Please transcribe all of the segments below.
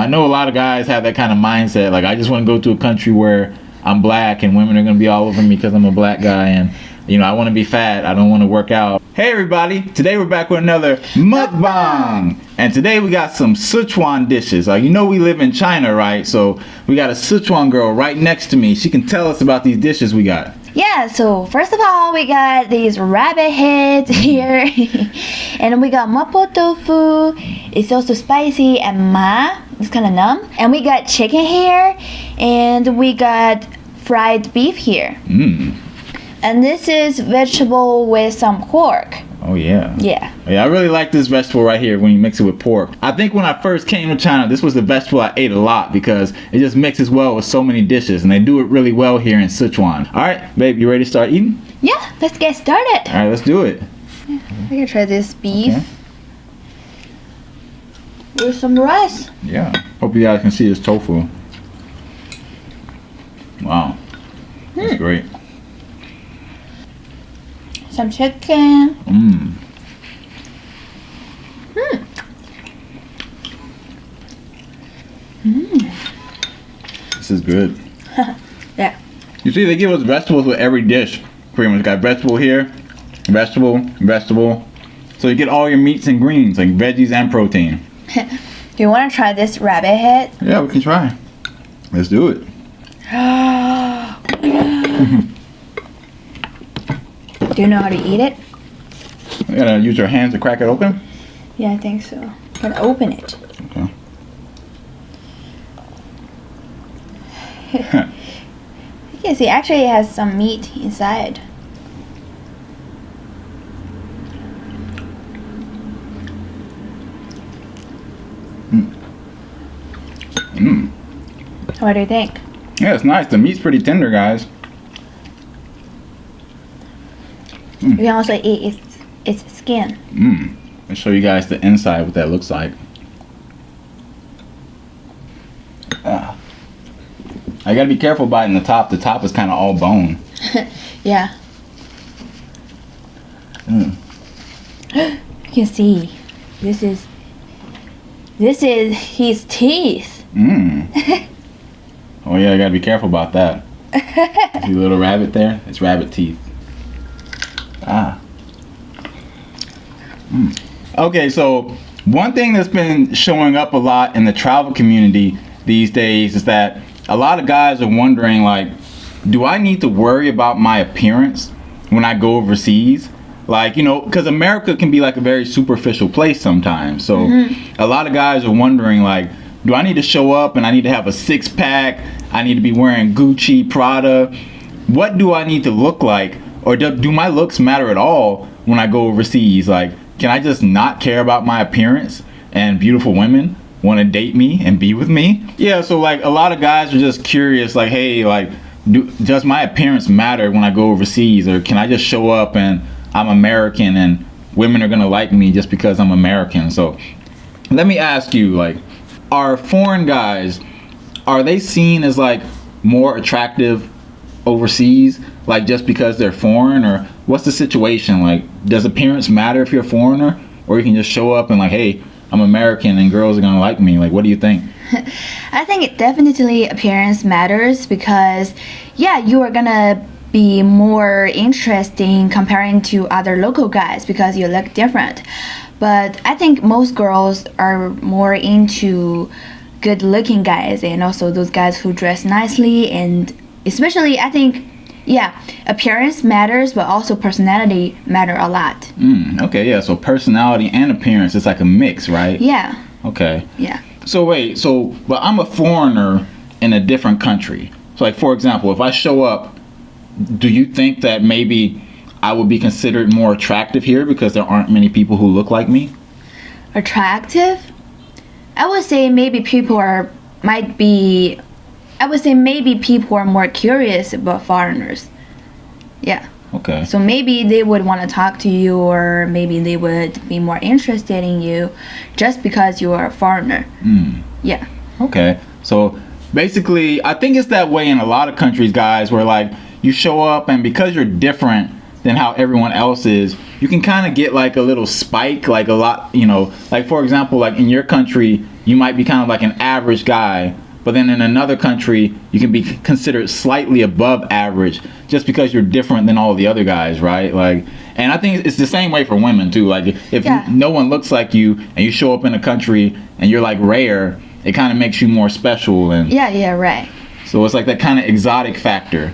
I know a lot of guys have that kind of mindset. Like, I just want to go to a country where I'm black and women are going to be all over me because I'm a black guy, and I want to be fat. I don't want to work out. Hey everybody, today we're back with another mukbang. And today we got some Sichuan dishes. Like, we live in China, right? So we got a Sichuan girl right next to me. She can tell us about these dishes we got. Yeah, so first of all, we got these rabbit heads here. And we got mapo tofu. It's also spicy, and ma. It's kind of numb. And we got chicken here. And we got fried beef here. And this is vegetable with some pork. Oh yeah. Yeah. Yeah, I really like this vegetable right here when you mix it with pork. I think when I first came to China, this was the vegetable I ate a lot because it just mixes well with so many dishes, and they do it really well here in Sichuan. All right, babe, you ready to start eating? Yeah, let's get started. All right, let's do it. I'm gonna try this beef. Okay. With some rice. Yeah. Hope you guys can see this tofu. Wow. That's great. Some chicken. This is good. Yeah. You see, they give us vegetables with every dish. Pretty much got vegetable here, vegetable, vegetable. So you get all your meats and greens, like veggies and protein. Do you want to try this rabbit head? Yeah, we can try. Let's do it. Do you know how to eat it? You gotta use your hands to crack it open? Yeah, I think so. Gonna open it. Okay. You can see actually it has some meat inside. What do you think? Yeah, it's nice. The meat's pretty tender, guys. You can also eat its skin. I'll show you guys the inside, what that looks like. I gotta be careful biting the top. The top is kind of all bone. Yeah. You can see this is his teeth. Oh yeah, I gotta be careful about that. See the little rabbit there? It's rabbit teeth. Okay, so one thing that's been showing up a lot in the travel community these days is that a lot of guys are wondering, like, do I need to worry about my appearance when I go overseas? Like, because America can be like a very superficial place sometimes. So a lot of guys are wondering, like, do I need to show up and I need to have a six-pack? I need to be wearing Gucci, Prada. What do I need to look like? Or do my looks matter at all when I go overseas? Like, can I just not care about my appearance and beautiful women want to date me and be with me? Yeah, so like a lot of guys are just curious, like, hey, like, does my appearance matter when I go overseas? Or can I just show up and I'm American and women are going to like me just because I'm American? So let me ask you, like, are foreign guys, are they seen as like more attractive overseas, like just because they're foreign? Or what's the situation? Like, does appearance matter if you're a foreigner, or you can just show up and like, hey, I'm American and girls are gonna like me? Like, what do you think? I think it definitely appearance matters because you are gonna be more interesting comparing to other local guys because you look different. But I think most girls are more into good looking guys, and also those guys who dress nicely, and especially I think appearance matters, but also personality matter a lot. Okay, yeah, so personality and appearance, it's like a mix, right? Yeah. Okay. Yeah. So wait, but I'm a foreigner in a different country. So like, for example, if I show up, do you think that maybe I would be considered more attractive here because there aren't many people who look like me? Attractive? I would say maybe people are more curious about foreigners. Yeah. Okay. So maybe they would want to talk to you, or maybe they would be more interested in you just because you are a foreigner. Yeah. Okay. So basically, I think it's that way in a lot of countries, guys, where like you show up and because you're different than how everyone else is, you can kind of get like a little spike, like a lot, like for example, like in your country, you might be kind of like an average guy, but then in another country you can be considered slightly above average just because you're different than all the other guys, right? Like, and I think it's the same way for women too. Like, if no one looks like you and you show up in a country and you're like rare, it kind of makes you more special. And right. so it's like that kind of exotic factor.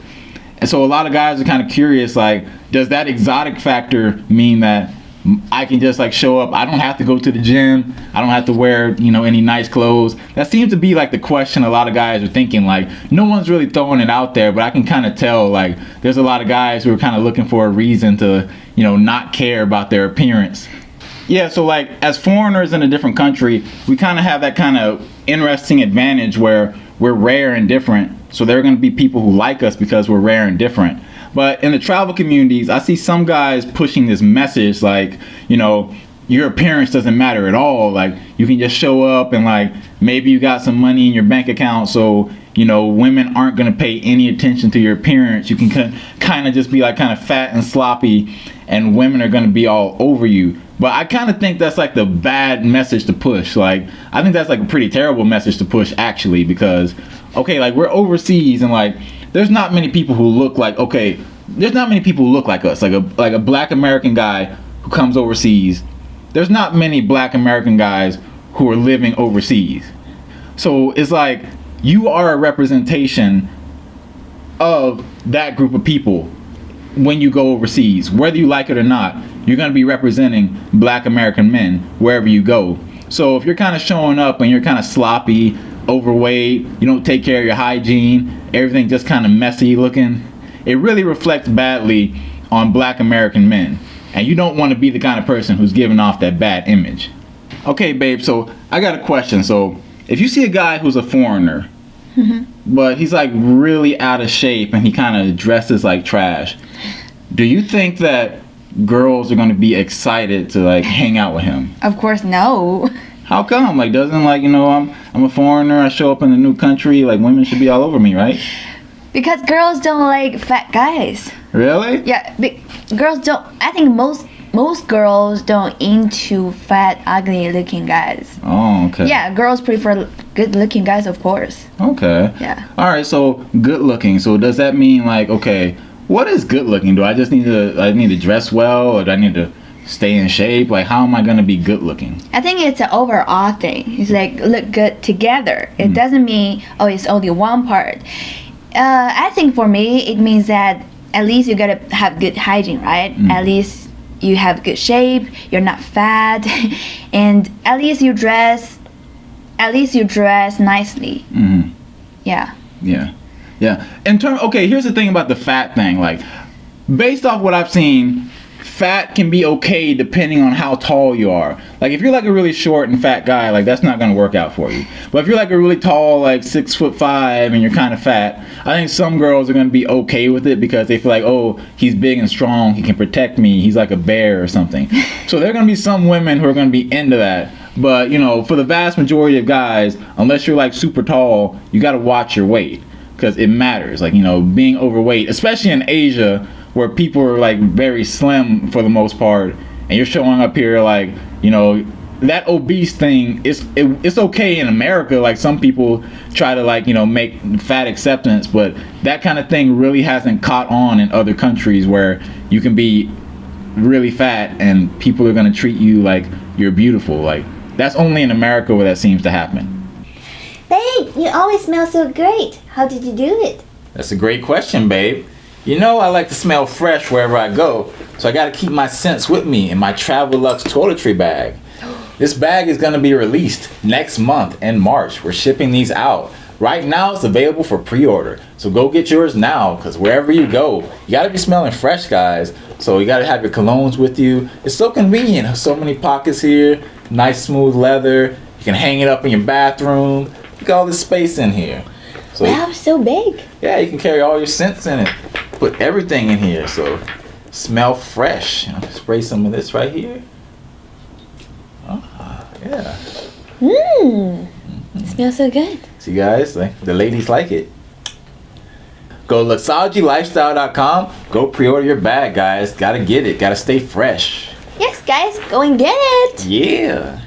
And so a lot of guys are kind of curious, like, does that exotic factor mean that I can just like show up? I don't have to go to the gym. I don't have to wear, any nice clothes. That seems to be like the question a lot of guys are thinking. Like, no one's really throwing it out there, but I can kind of tell, like, there's a lot of guys who are kind of looking for a reason to, not care about their appearance. Yeah, so like as foreigners in a different country, we kind of have that kind of interesting advantage where we're rare and different. So there are going to be people who like us because we're rare and different. But in the travel communities, I see some guys pushing this message like, your appearance doesn't matter at all. Like, you can just show up and like maybe you got some money in your bank account, so women aren't going to pay any attention to your appearance. You can kind of just be like kind of fat and sloppy, and women are going to be all over you. But I kind of think that's like the bad message to push. Like, I think that's like a pretty terrible message to push actually, because okay, like we're overseas and like there's not many people who look like there's not many people who look like us. Like a black American guy who comes overseas, there's not many black American guys who are living overseas. So it's like you are a representation of that group of people when you go overseas. Whether you like it or not, you're going to be representing black American men wherever you go. So if you're kind of showing up and you're kind of sloppy, overweight, you don't take care of your hygiene, everything just kind of messy looking, it really reflects badly on black American men. And you don't want to be the kind of person who's giving off that bad image. Okay, babe, so I got a question. So if you see a guy who's a foreigner, but he's like really out of shape and he kind of dresses like trash, do you think that girls are going to be excited to like hang out with him? Of course, no. How come? Like, doesn't like, I'm a foreigner, I show up in a new country, like women should be all over me, right? Because girls don't like fat guys. Really? Yeah, girls don't. I think most girls don't into fat, ugly looking guys. Oh, okay. Yeah, girls prefer good looking guys, of course. Okay. Yeah. All right, so good looking. So does that mean like, okay, what is good looking? Do I just need to dress well, or do I need to stay in shape? Like, how am I gonna be good looking? I think it's an overall thing. It's like look good together. It doesn't mean it's only one part. I think for me it means that at least you gotta have good hygiene, right? At least you have good shape, you're not fat, and at least you dress nicely. Yeah. Okay, here's the thing about the fat thing. Like, based off what I've seen, fat can be okay depending on how tall you are. Like, if you're like a really short and fat guy, like that's not gonna work out for you. But if you're like a really tall, like 6'5", and you're kind of fat, I think some girls are gonna be okay with it because they feel like, oh, he's big and strong, he can protect me, he's like a bear or something. So there are gonna be some women who are gonna be into that. But for the vast majority of guys, unless you're like super tall, you gotta watch your weight because it matters. Like, being overweight, especially in Asia, where people are like very slim for the most part, and you're showing up here like, that obese thing, it's okay in America. Like, some people try to like, make fat acceptance, but that kind of thing really hasn't caught on in other countries where you can be really fat and people are going to treat you like you're beautiful. Like, that's only in America where that seems to happen. Babe, you always smell so great. How did you do it? That's a great question, babe. I like to smell fresh wherever I go, so I gotta keep my scents with me in my TravaLux toiletry bag. This bag is gonna be released next month in March. We're shipping these out. Right now it's available for pre-order, so go get yours now, because wherever you go, you gotta be smelling fresh, guys. So you gotta have your colognes with you. It's so convenient. So many pockets here, nice smooth leather. You can hang it up in your bathroom. Look at all this space in here. So, wow, so big. Yeah, you can carry all your scents in it. Put everything in here, so smell fresh. Spray some of this right here. Yeah. It smells so good. See, guys, like the ladies like it. Go luxologylifestyle.com. Go pre-order your bag, guys. Gotta get it. Gotta stay fresh. Yes, guys, go and get it. Yeah.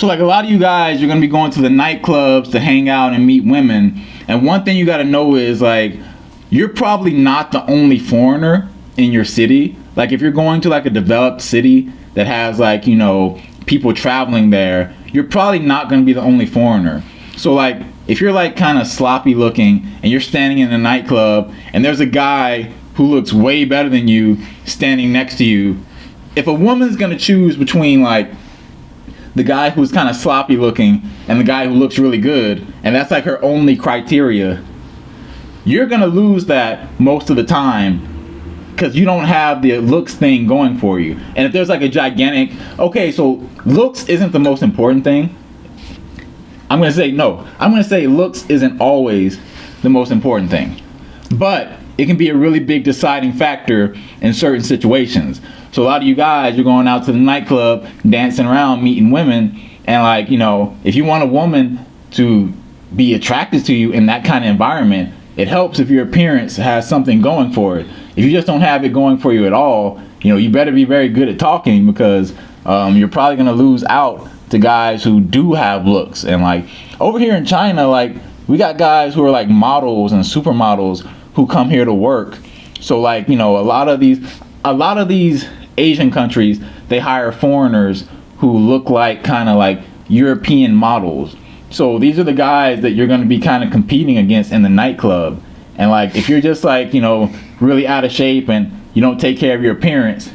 So like a lot of you guys, you're gonna be going to the nightclubs to hang out and meet women. And one thing you gotta know is like, you're probably not the only foreigner in your city. Like if you're going to like a developed city that has like, you know, people traveling there, you're probably not gonna be the only foreigner. So like, if you're like kind of sloppy looking and you're standing in a nightclub and there's a guy who looks way better than you standing next to you, if a woman's gonna choose between like the guy who's kind of sloppy looking and the guy who looks really good, and that's like her only criteria, you're gonna lose that most of the time because you don't have the looks thing going for you. And if there's like a gigantic, okay, so looks isn't the most important thing. I'm gonna say looks isn't always the most important thing, but it can be a really big deciding factor in certain situations. So a lot of you guys, you're going out to the nightclub, dancing around, meeting women, and like, you know, if you want a woman to be attracted to you in that kind of environment, it helps if your appearance has something going for it. If you just don't have it going for you at all, you know, you better be very good at talking, because you're probably gonna lose out to guys who do have looks. And like over here in China, like we got guys who are like models and supermodels who come here to work. So like, you know, a lot of these Asian countries, they hire foreigners who look like kind of like European models. So these are the guys that you're going to be kind of competing against in the nightclub. And like if you're just like, you know, really out of shape and you don't take care of your appearance,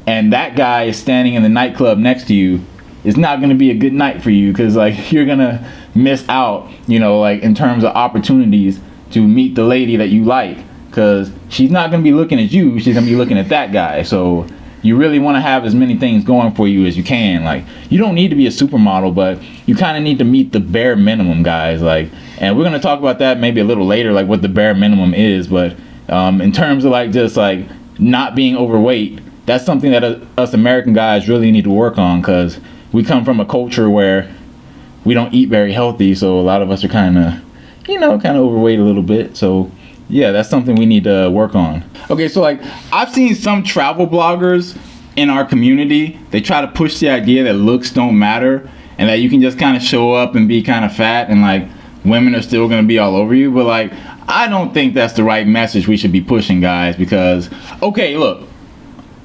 and that guy is standing in the nightclub next to you, it's not going to be a good night for you, because like you're going to miss out, you know, like in terms of opportunities to meet the lady that you like, because she's not going to be looking at you, she's going to be looking at that guy. So you really want to have as many things going for you as you can. Like you don't need to be a supermodel, but you kind of need to meet the bare minimum, guys. Like, and we're going to talk about that maybe a little later, like what the bare minimum is. But in terms of like just like not being overweight, that's something that us American guys really need to work on, because we come from a culture where we don't eat very healthy. So a lot of us are kind of, you know, kind of overweight a little bit. So yeah, that's something we need to work on. Okay, so like I've seen some travel bloggers in our community, they try to push the idea that looks don't matter and that you can just kind of show up and be kind of fat and like women are still going to be all over you. But like, I don't think that's the right message we should be pushing, guys, because okay, look,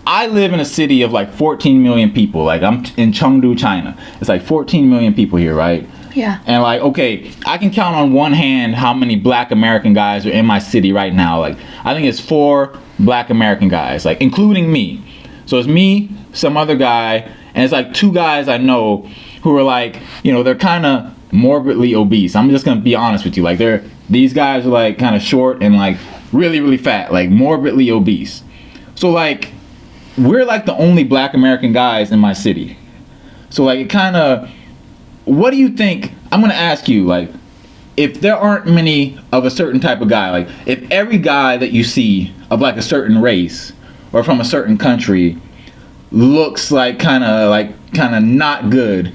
I live in a city of like 14 million people. Like I'm in Chengdu, China. It's like 14 million people here, right? Yeah. And like, okay, I can count on one hand how many black American guys are in my city right now. Like, I think it's 4 black American guys, like including me. So it's me, some other guy, and it's like 2 guys I know who are like, you know, they're kind of morbidly obese. I'm just gonna be honest with you. Like these guys are like kind of short and like really, really fat, like morbidly obese. So like, we're like the only black American guys in my city. So like it kind of, what do you think? I'm gonna ask you, like, if there aren't many of a certain type of guy, like if every guy that you see of like a certain race or from a certain country looks like kind of not good,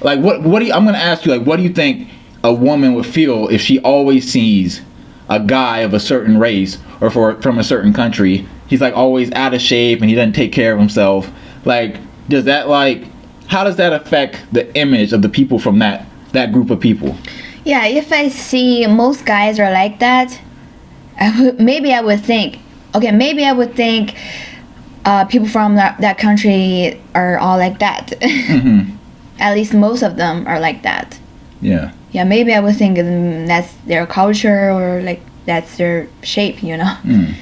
like what do you, I'm gonna ask you, like, what do you think a woman would feel if she always sees a guy of a certain race or from a certain country, he's like always out of shape and he doesn't take care of himself? Like, does that like, how does that affect the image of the people from that group of people? Yeah, if I see most guys are like that, maybe I would think people from that country are all like that. Mm-hmm. At least most of them are like that. Yeah. Yeah, maybe I would think that's their culture, or like that's their shape, you know. Mm.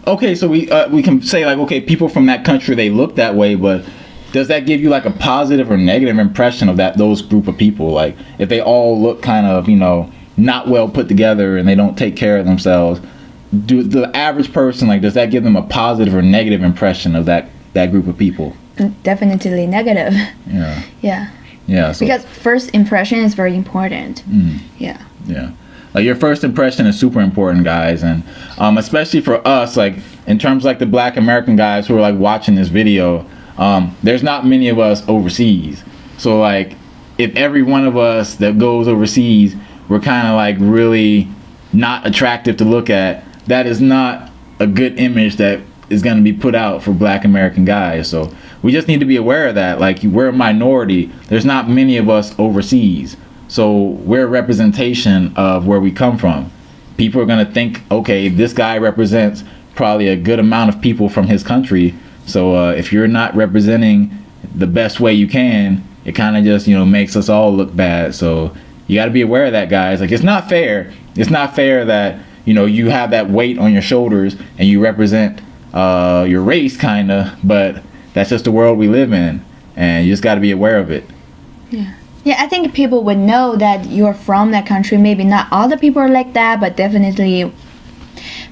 Okay, so we can say like, okay, people from that country, they look that way, but does that give you like a positive or negative impression of those group of people? Like if they all look kind of, you know, not well put together and they don't take care of themselves, do the average person, like, does that give them a positive or negative impression of that group of people? Definitely negative. Yeah. Yeah. Yeah. So, because first impression is very important. Yeah. Yeah. Like your first impression is super important, guys, and especially for us, like in terms of like the black American guys who are like watching this video. There's not many of us overseas. So like if every one of us that goes overseas, we're kind of like really not attractive to look at, that is not a good image that is going to be put out for black American guys. So we just need to be aware of that. Like, we're a minority. There's not many of us overseas. So we're a representation of where we come from. People are going to think, okay, this guy represents probably a good amount of people from his country. So if you're not representing the best way you can, it kind of just, makes us all look bad. So you got to be aware of that, guys. Like, it's not fair. It's not fair that, you have that weight on your shoulders and you represent your race, kind of, but that's just the world we live in, and you just got to be aware of it. Yeah, I think people would know that you're from that country. Maybe not all the people are like that, but definitely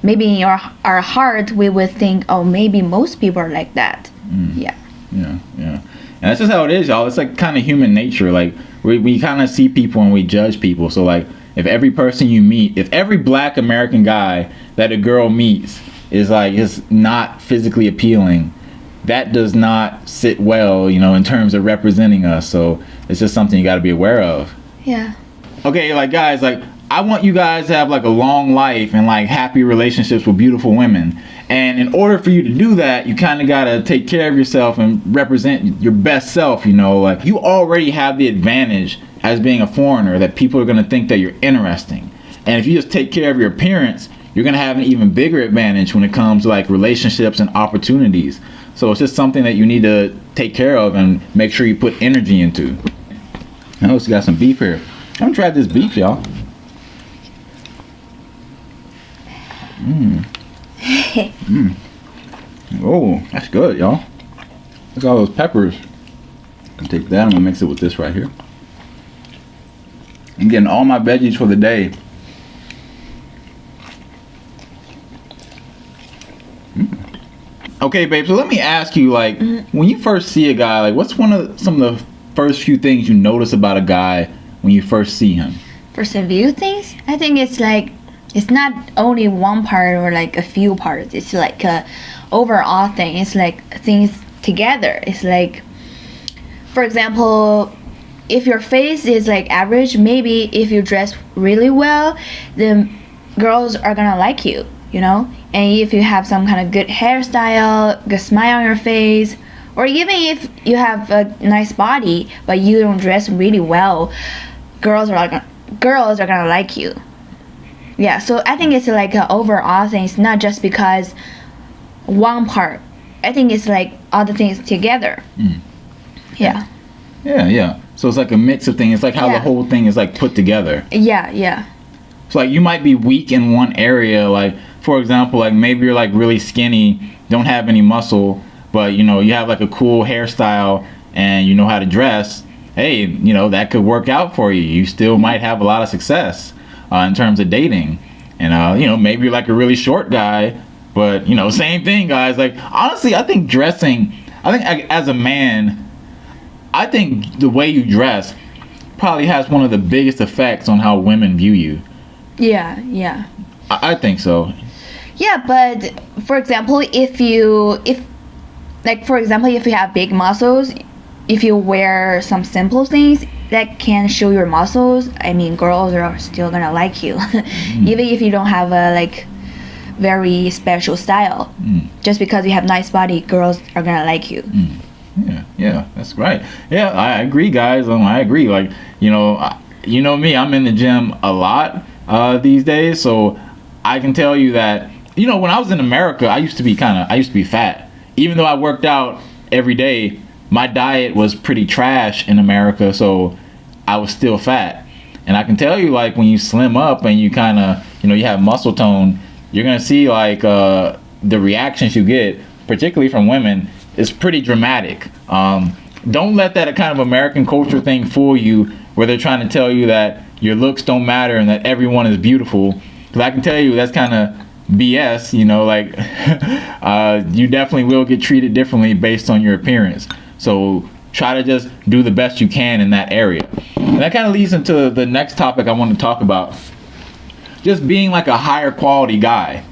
maybe in our heart we would think, oh, maybe most people are like that. Yeah. And that's just how it is, y'all. It's like kind of human nature. Like, we kind of see people and we judge people. So like, if every person you meet, if every black American guy that a girl meets is not physically appealing, that does not sit well, in terms of representing us. So it's just something you got to be aware of. Yeah. Okay, like, guys, like, I want you guys to have like a long life and like happy relationships with beautiful women. And in order for you to do that, you kind of got to take care of yourself and represent your best self. Like, you already have the advantage as being a foreigner that people are going to think that you're interesting. And if you just take care of your appearance, you're going to have an even bigger advantage when it comes to like relationships and opportunities. So it's just something that you need to take care of and make sure you put energy into. I also got some beef here. I'm gonna try this beef, y'all. Oh, that's good, y'all. Look at all those peppers. I'll take that. I'm gonna mix it with this right here. I'm getting all my veggies for the day. Okay, babe, so let me ask you, like, when you first see a guy, like, what's some of the first few things you notice about a guy when you first see him? First a few things? I think it's like, it's not only one part or like a few parts. It's like a overall thing. It's like things together. It's like, for example, if your face is like average, maybe if you dress really well, then girls are gonna like you, And if you have some kind of good hairstyle, good smile on your face, or even if you have a nice body but you don't dress really well, girls are gonna like you. Yeah, so I think it's like an overall thing. It's not just because one part. I think it's like all the things together. Yeah. So it's like a mix of things. It's like how the whole thing is like put together. Yeah. So like, you might be weak in one area, like, for example, like maybe you're like really skinny, don't have any muscle, but you have like a cool hairstyle and you know how to dress. Hey, that could work out for you. You still might have a lot of success in terms of dating. And maybe you're like a really short guy, but same thing, guys. Like, honestly, I think as a man, I think the way you dress probably has one of the biggest effects on how women view you. Yeah. I think so. Yeah, but for example, if you have big muscles, if you wear some simple things that can show your muscles, I mean, girls are still gonna like you, even if you don't have a like very special style. Just because you have nice body, girls are gonna like you. Yeah, that's right. Yeah, I agree, guys. I agree. Like, me, I'm in the gym a lot these days, so I can tell you that, when I was in America, I used to be fat. Even though I worked out every day, my diet was pretty trash in America, so I was still fat. And I can tell you, like, when you slim up and you kind of, you have muscle tone, you're going to see, like, the reactions you get, particularly from women, is pretty dramatic. Don't let that kind of American culture thing fool you, where they're trying to tell you that your looks don't matter and that everyone is beautiful. Because I can tell you that's kind of BS, you definitely will get treated differently based on your appearance. So try to just do the best you can in that area. And that kind of leads into the next topic I want to talk about. Just being like a higher quality guy.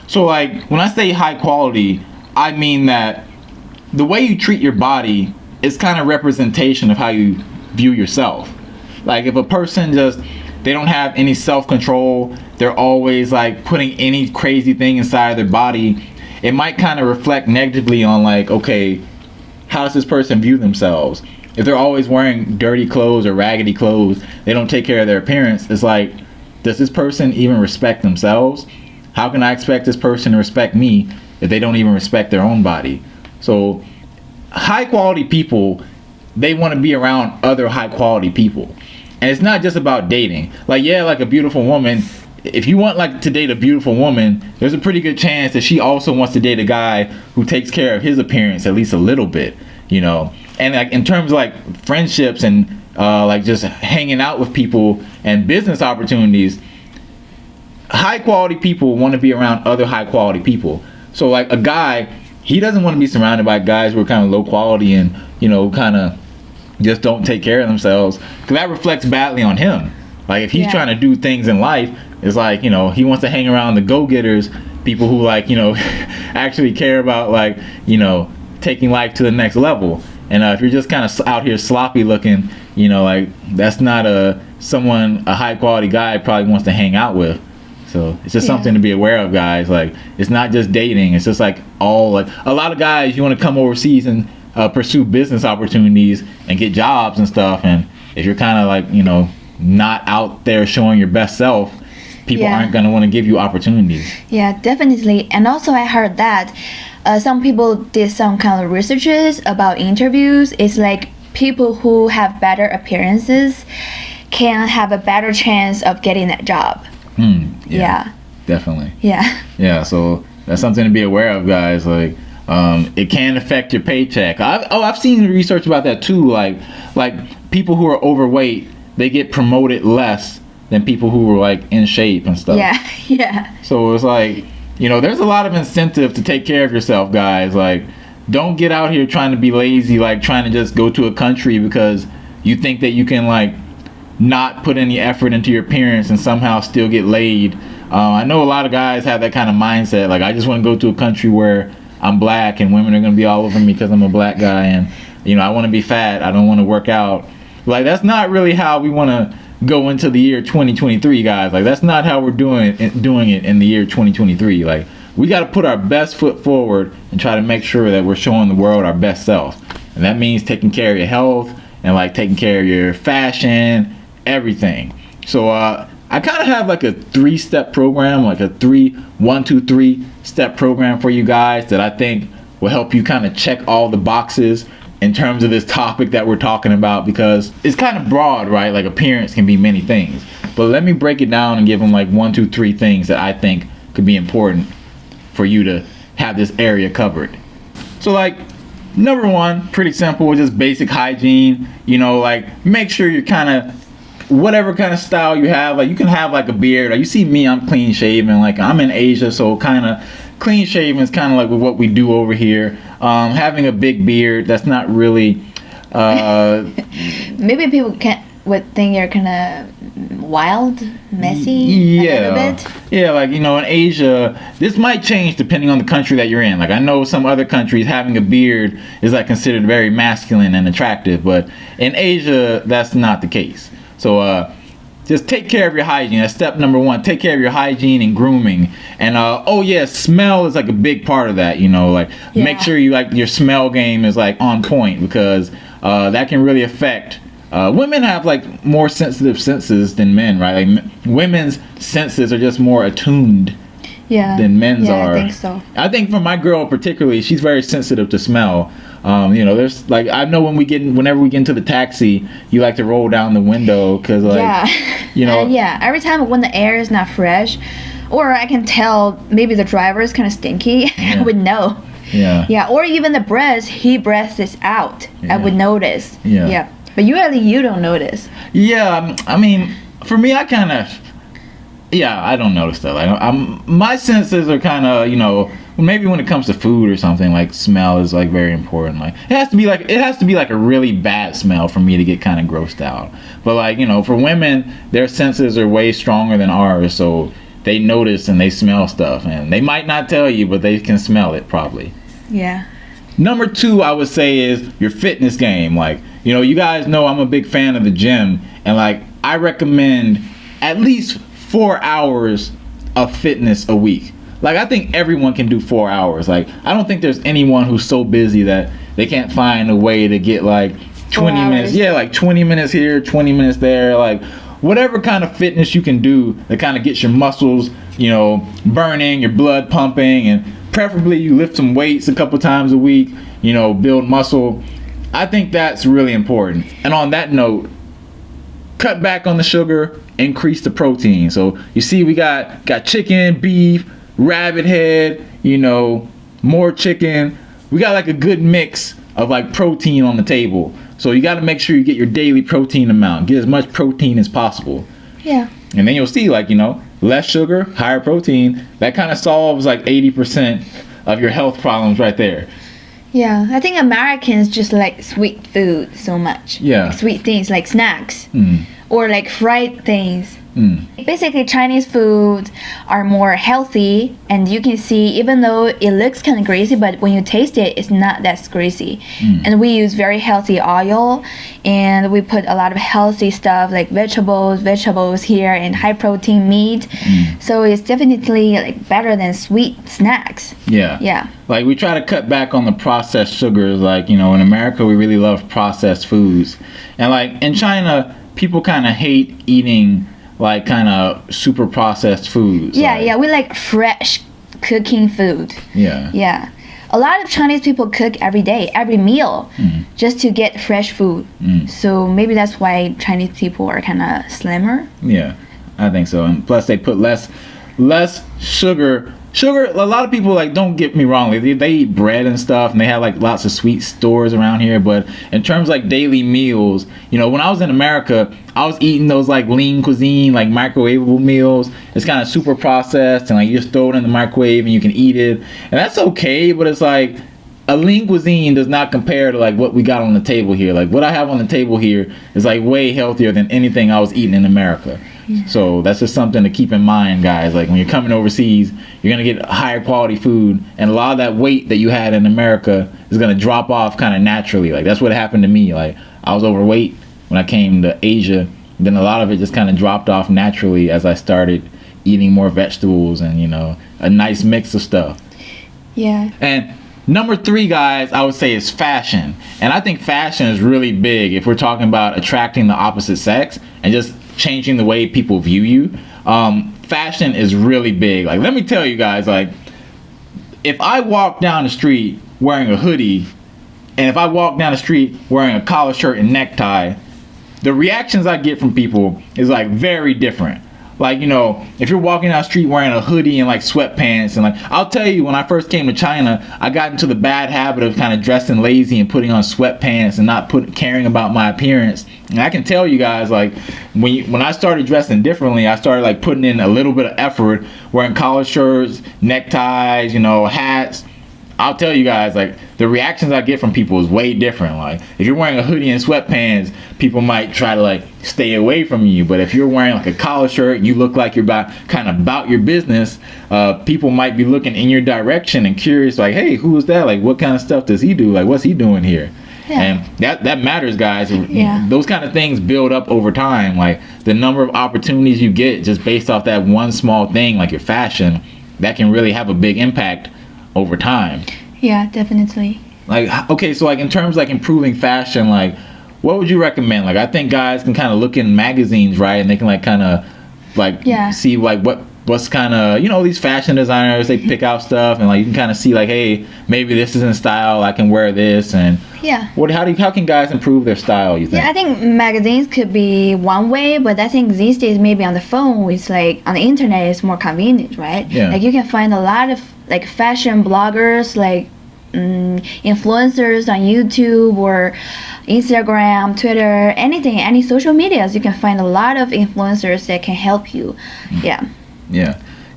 So like, when I say high quality, I mean that the way you treat your body is kind of representation of how you view yourself. Like, if a person they don't have any self-control, they're always like putting any crazy thing inside of their body, it might kind of reflect negatively on like, okay, how does this person view themselves? If they're always wearing dirty clothes or raggedy clothes, they don't take care of their appearance. It's like, does this person even respect themselves? How can I expect this person to respect me if they don't even respect their own body? So high quality people, they want to be around other high quality people. And it's not just about dating. Like, yeah, like a beautiful woman, if you want like to date a beautiful woman, there's a pretty good chance that she also wants to date a guy who takes care of his appearance at least a little bit, you know. And like in terms of like friendships and like just hanging out with people and business opportunities, high quality people want to be around other high quality people. So like a guy, he doesn't want to be surrounded by guys who are kind of low quality and, you know, kind of just don't take care of themselves, because that reflects badly on him. Like if he's trying to do things in life, it's like, you know, he wants to hang around the go-getters, people who like, you know, actually care about like, you know, taking life to the next level. And if you're just kind of out here sloppy looking, you know, like that's not a high quality guy probably wants to hang out with. So it's just something to be aware of, guys. Like it's not just dating. It's just like all like a lot of guys, you want to come overseas and pursue business opportunities and get jobs and stuff. And if you're kind of like, you know, not out there showing your best self, people aren't going to want to give you opportunities. Yeah, definitely. And also I heard that some people did some kind of researches about interviews. It's like people who have better appearances can have a better chance of getting that job. Yeah. Definitely. Yeah. Yeah, so that's something to be aware of, guys. Like it can affect your paycheck. I've seen research about that too. Like people who are overweight, they get promoted less than people who were like in shape and stuff. Yeah. Yeah. So it's like, you know, there's a lot of incentive to take care of yourself, guys. Like, don't get out here trying to be lazy, like trying to just go to a country because you think that you can like not put any effort into your appearance and somehow still get laid. I know a lot of guys have that kind of mindset. Like, I just want to go to a country where I'm black and women are going to be all over me because I'm a black guy, and, you know, I want to be fat. I don't want to work out. Like, that's not really how we want to go into the year 2023, guys. Like, that's not how we're doing it in the year 2023. Like, we got to put our best foot forward and try to make sure that we're showing the world our best self. And that means taking care of your health and like taking care of your fashion, everything. So I kind of have like a 3-step program, like a 1-2-3 step program for you guys that I think will help you kind of check all the boxes in terms of this topic that we're talking about, because it's kind of broad, right? Like appearance can be many things, but let me break it down and give them like 1, 2, 3 things that I think could be important for you to have this area covered. So like number 1, pretty simple, just basic hygiene. You know, like make sure you're kind of whatever kind of style you have. Like you can have like a beard. Like you see me, I'm clean shaven. Like I'm in Asia, so kind of clean shaven is kind of like what we do over here. Having a big beard, that's not really maybe people would think you're kind of wild, messy, a little bit. Yeah, like, you know, in Asia, this might change depending on the country that you're in. Like I know some other countries having a beard is like considered very masculine and attractive, but in Asia that's not the case. So just take care of your hygiene. That's step number 1. Take care of your hygiene and grooming. And smell is like a big part of that. You know, like make sure you like your smell game is like on point, because that can really affect. Women have like more sensitive senses than men, right? Like women's senses are just more attuned than men's are. I think so. I think for my girl particularly, she's very sensitive to smell. You know, there's like, I know whenever we get into the taxi, you like to roll down the window because like, you know. Every time when the air is not fresh, or I can tell maybe the driver is kind of stinky, I would know. Yeah, or even the breath, he breathes this out. I would notice. Yeah. But usually you don't notice. Yeah, I mean, for me, I kind of, I don't notice that. Like, my senses are kind of, you know, maybe when it comes to food or something, like smell is like very important. Like it has to be like a really bad smell for me to get kind of grossed out. But like, you know, for women, their senses are way stronger than ours, so they notice and they smell stuff, and they might not tell you, but they can smell it probably. Yeah. Number 2, I would say, is your fitness game. Like, you know, you guys know I'm a big fan of the gym, and like I recommend at least 4 hours of fitness a week. Like I think everyone can do 4 hours. Like I don't think there's anyone who's so busy that they can't find a way to get like 20 minutes. Yeah, like 20 minutes here, 20 minutes there, like whatever kind of fitness you can do that kind of gets your muscles, you know, burning, your blood pumping, and preferably you lift some weights a couple times a week, you know, build muscle. I think that's really important. And on that note, cut back on the sugar, increase the protein. So you see we got chicken, beef, rabbit head, you know, more chicken. We got like a good mix of like protein on the table. So you got to make sure you get your daily protein amount. Get as much protein as possible. Yeah. And then you'll see, like, you know, less sugar, higher protein. That kind of solves like 80% of your health problems right there. Yeah, I think Americans just like sweet food so much. Yeah. Like sweet things like snacks or like fried things. Basically, Chinese foods are more healthy, and you can see, even though it looks kind of greasy, but when you taste it, it's not that greasy. And we use very healthy oil, and we put a lot of healthy stuff like vegetables here, and high protein meat. So it's definitely like better than sweet snacks. Yeah. Like, we try to cut back on the processed sugars. Like, you know, in America, we really love processed foods. And like in China, people kind of hate eating like kind of super processed foods. Yeah, we like fresh cooking food. Yeah. A lot of Chinese people cook every day, every meal, just to get fresh food. So maybe that's why Chinese people are kind of slimmer. Yeah, I think so. And plus they put less sugar. A lot of people, like, don't get me wrong, they eat bread and stuff, and they have like lots of sweet stores around here, but in terms of like daily meals, you know, when I was in America, I was eating those like lean cuisine, like microwavable meals. It's kind of super processed, and like you just throw it in the microwave and you can eat it, and that's okay, but it's like a lean cuisine does not compare to like what we got on the table here. Like what I have on the table here is like way healthier than anything I was eating in America. So that's just something to keep in mind, guys. Like when you're coming overseas, you're gonna get higher quality food, and a lot of that weight that you had in America is gonna drop off kind of naturally. Like that's what happened to me. Like I was overweight when I came to Asia, then a lot of it just kind of dropped off naturally as I started eating more vegetables and, you know, a nice mix of stuff. Yeah. And number 3, guys, I would say is fashion. And I think fashion is really big if we're talking about attracting the opposite sex and just changing the way people view you. Fashion is really big. Like, let me tell you guys, like, if I walk down the street wearing a hoodie, and if I walk down the street wearing a collar shirt and necktie, the reactions I get from people is like very different. Like, you know, if you're walking down the street wearing a hoodie and like sweatpants, and like, I'll tell you, when I first came to China, I got into the bad habit of kind of dressing lazy and putting on sweatpants and not caring about my appearance. And I can tell you guys, like, when I started dressing differently, I started like putting in a little bit of effort, wearing collar shirts, neckties, you know, hats. I'll tell you guys, like, the reactions I get from people is way different. Like, if you're wearing a hoodie and sweatpants, people might try to like stay away from you. But if you're wearing like a collar shirt and you look like you're about your business, people might be looking in your direction and curious, like, hey, who is that? Like, what kind of stuff does he do? Like, what's he doing here? Yeah. And that matters, guys. Yeah. Those kind of things build up over time. Like, the number of opportunities you get just based off that one small thing, like your fashion, that can really have a big impact over time. Yeah, definitely. Like, okay, so like in terms of like improving fashion, like what would you recommend? Like, I think guys can kind of look in magazines, right, and they can like kind of like see like what's kind of, you know, these fashion designers, they pick out stuff, and like you can kind of see like, hey, maybe this is in style, I can wear this. And how can guys improve their style, you think? Yeah, I think magazines could be one way, but I think these days maybe on the phone, it's like on the internet, it's more convenient, right? Yeah. Like you can find a lot of like fashion bloggers, like influencers on YouTube or Instagram, Twitter, anything, any social medias. You can find a lot of influencers that can help you.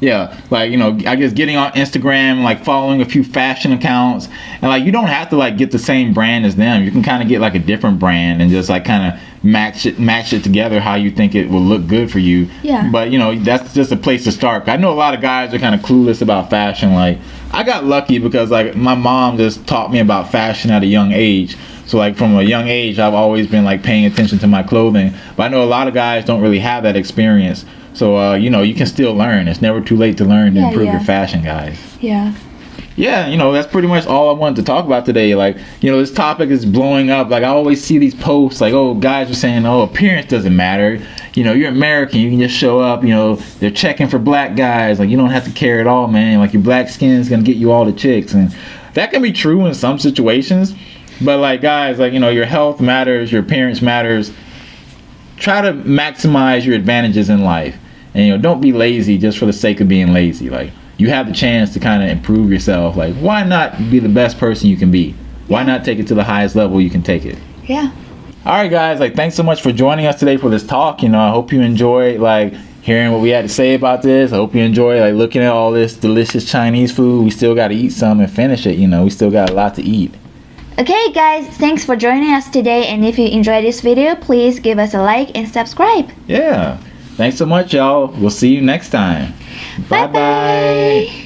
Yeah, like, you know, I guess getting on Instagram, like following a few fashion accounts, and like you don't have to like get the same brand as them. You can kind of get like a different brand and just like kind of match it together how you think it will look good for you. Yeah. But, you know, that's just a place to start. I know a lot of guys are kind of clueless about fashion. Like, I got lucky because like my mom just taught me about fashion at a young age. So like from a young age, I've always been like paying attention to my clothing. But I know a lot of guys don't really have that experience. So, you know, you can still learn. It's never too late to learn to improve your fashion, guys. Yeah. yeah, that's pretty much all I wanted to talk about today. Like, this topic is blowing up. Like, I always see these posts like, oh, guys are saying, oh, appearance doesn't matter. You're American, you can just show up. They're checking for black guys. Like, you don't have to care at all, man. Like, your black skin is gonna get you all the chicks, and that can be true in some situations. But like, guys, like, your health matters, your appearance matters. Try to maximize your advantages in life, and don't be lazy just for the sake of being lazy. Like, you have the chance to kind of improve yourself. Like, why not be the best person you can be? Why not take it to the highest level you can take it? Yeah. All right, guys, like, thanks so much for joining us today for this talk. I hope you enjoyed like hearing what we had to say about this. I hope you enjoy like looking at all this delicious Chinese food. We still got to eat some and finish it. We still got a lot to eat. Okay guys, thanks for joining us today, and if you enjoyed this video, please give us a like and subscribe. Yeah. Thanks so much, y'all. We'll see you next time. Bye bye.